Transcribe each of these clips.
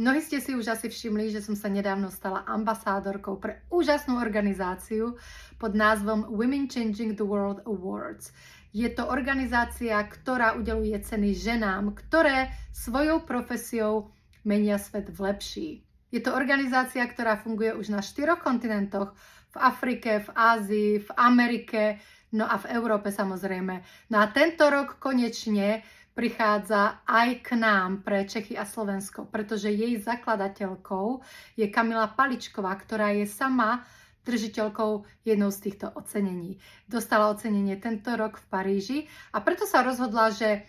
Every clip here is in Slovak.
Mnohí ste si už asi všimli, že som sa nedávno stala ambasádorkou pre úžasnú organizáciu pod názvom Women Changing the World Awards. Je to organizácia, ktorá udeľuje ceny ženám, ktoré svojou profesiou menia svet v lepší. Je to organizácia, ktorá funguje už na 4 kontinentoch, v Afrike, v Ázii, v Amerike, no a v Európe samozrejme. No a tento rok konečne prichádza aj k nám pre Čechy a Slovensko, pretože jej zakladateľkou je Kamila Paličková, ktorá je sama držiteľkou jednou z týchto ocenení. Dostala ocenenie tento rok v Paríži a preto sa rozhodla, že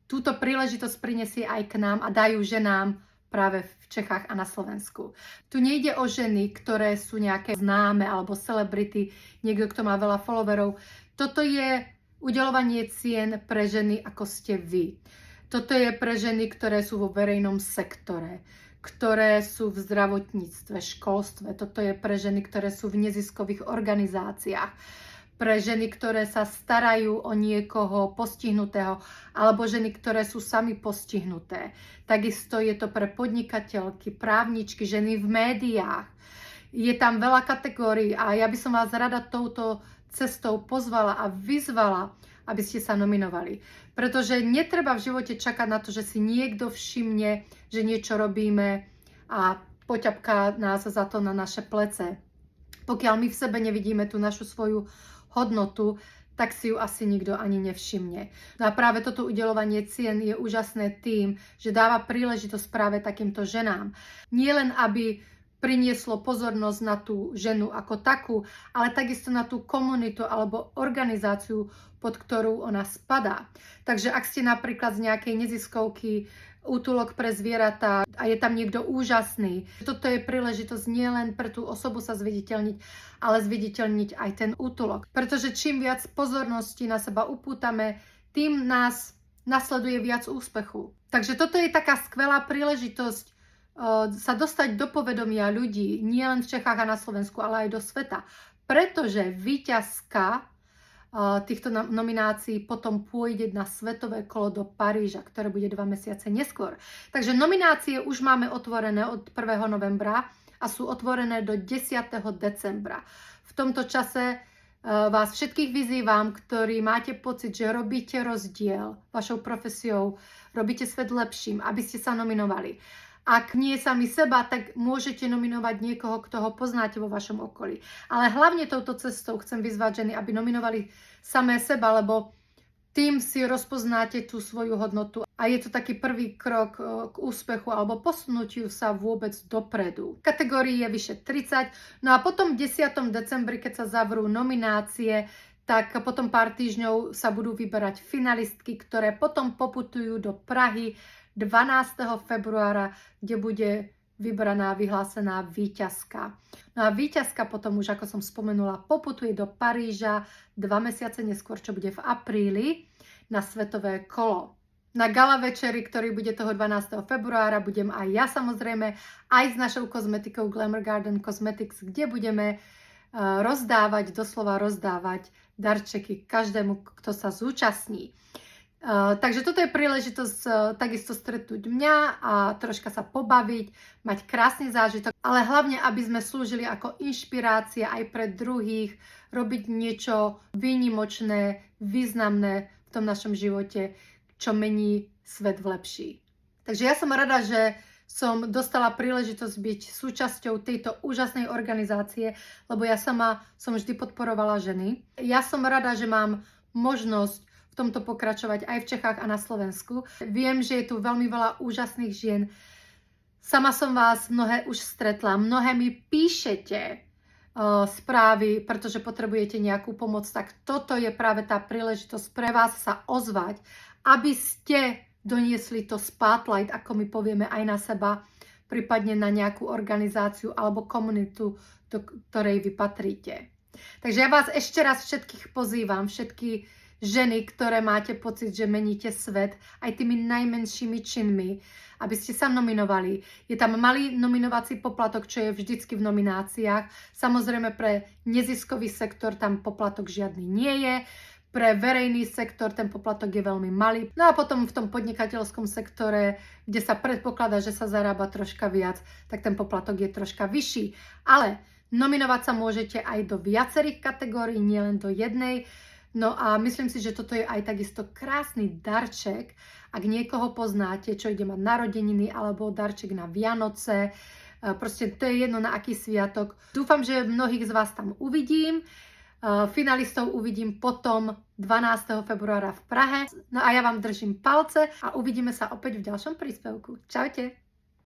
túto príležitosť prinesie aj k nám a dajú ženám práve v Čechách a na Slovensku. Tu nejde o ženy, ktoré sú nejaké známe alebo celebrity, niekto, kto má veľa followerov. Toto je udeľovanie cien pre ženy, ako ste vy. Toto je pre ženy, ktoré sú vo verejnom sektore, ktoré sú v zdravotníctve, školstve. Toto je pre ženy, ktoré sú v neziskových organizáciách. Pre ženy, ktoré sa starajú o niekoho postihnutého, alebo ženy, ktoré sú sami postihnuté. Takisto je to pre podnikateľky, právničky, ženy v médiách. Je tam veľa kategórií a ja by som vás rada touto cestou pozvala a vyzvala, aby ste sa nominovali. Pretože netreba v živote čakať na to, že si niekto všimne, že niečo robíme a poťapká nás za to na naše plece. Pokiaľ my v sebe nevidíme tú našu svoju hodnotu, tak si ju asi nikto ani nevšimne. No a práve toto udeľovanie cien je úžasné tým, že dáva príležitosť práve takýmto ženám. Nie len aby prinieslo pozornosť na tú ženu ako takú, ale takisto na tú komunitu alebo organizáciu, pod ktorú ona spadá. Takže ak ste napríklad z nejakej neziskovky, útulok pre zvieratá a je tam niekto úžasný, toto je príležitosť nielen pre tú osobu sa zviditeľniť, ale zviditeľniť aj ten útulok. Pretože čím viac pozornosti na seba upútame, tým nás nasleduje viac úspechu. Takže toto je taká skvelá príležitosť sa dostať do povedomia ľudí, nie len v Čechách a na Slovensku, ale aj do sveta. Pretože víťazka týchto nominácií potom pôjde na svetové kolo do Paríža, ktoré bude 2 mesiace neskôr. Takže nominácie už máme otvorené od 1. novembra a sú otvorené do 10. decembra. V tomto čase vás všetkých vyzývam, ktorí máte pocit, že robíte rozdiel vašou profesiou, robíte svet lepším, aby ste sa nominovali. Ak nie sami seba, tak môžete nominovať niekoho, kto ho poznáte vo vašom okolí. Ale hlavne touto cestou chcem vyzvať ženy, aby nominovali samé seba, lebo tým si rozpoznáte tú svoju hodnotu. A je to taký prvý krok k úspechu alebo posunutiu sa vôbec dopredu. Kategórií je vyše 30. No a potom v 10. decembri, keď sa zavrú nominácie, tak potom pár týždňov sa budú vyberať finalistky, ktoré potom poputujú do Prahy 12. februára, kde bude vybraná, vyhlásená víťazka. No a víťazka potom už, ako som spomenula, poputuje do Paríža 2 mesiace neskôr, čo bude v apríli, na svetové kolo. Na gala večeri, ktorý bude toho 12. februára, budem aj ja samozrejme, aj s našou kozmetikou Glamour Garden Cosmetics, kde budeme rozdávať, doslova rozdávať darčeky každému, kto sa zúčastní. Takže toto je príležitosť takisto stretnúť mňa a troška sa pobaviť, mať krásny zážitok, ale hlavne, aby sme slúžili ako inšpirácia aj pre druhých, robiť niečo výnimočné, významné v tom našom živote, čo mení svet v lepší. Takže ja som rada, že som dostala príležitosť byť súčasťou tejto úžasnej organizácie, lebo ja sama som vždy podporovala ženy. Ja som rada, že mám možnosť v tomto pokračovať aj v Čechách a na Slovensku. Viem, že je tu veľmi veľa úžasných žien. Sama som vás mnohé už stretla. Mnohé mi píšete správy, pretože potrebujete nejakú pomoc. Tak toto je práve tá príležitosť pre vás sa ozvať, aby ste doniesli to spotlight, ako my povieme, aj na seba, prípadne na nejakú organizáciu alebo komunitu, do ktorej vy patríte. Takže ja vás ešte raz všetkých pozývam, všetky ženy, ktoré máte pocit, že meníte svet aj tými najmenšími činmi, aby ste sa nominovali. Je tam malý nominovací poplatok, čo je vždycky v nomináciách. Samozrejme pre neziskový sektor tam poplatok žiadny nie je. Pre verejný sektor ten poplatok je veľmi malý. No a potom v tom podnikateľskom sektore, kde sa predpokladá, že sa zarába troška viac, tak ten poplatok je troška vyšší. Ale nominovať sa môžete aj do viacerých kategórií, nielen do jednej. No a myslím si, že toto je aj takisto krásny darček, ak niekoho poznáte, čo ide mať narodeniny alebo darček na Vianoce. Proste to je jedno na aký sviatok. Dúfam, že mnohých z vás tam uvidím. Finalistov uvidím potom 12. februára v Prahe. No a ja vám držím palce a uvidíme sa opäť v ďalšom príspevku. Čaute!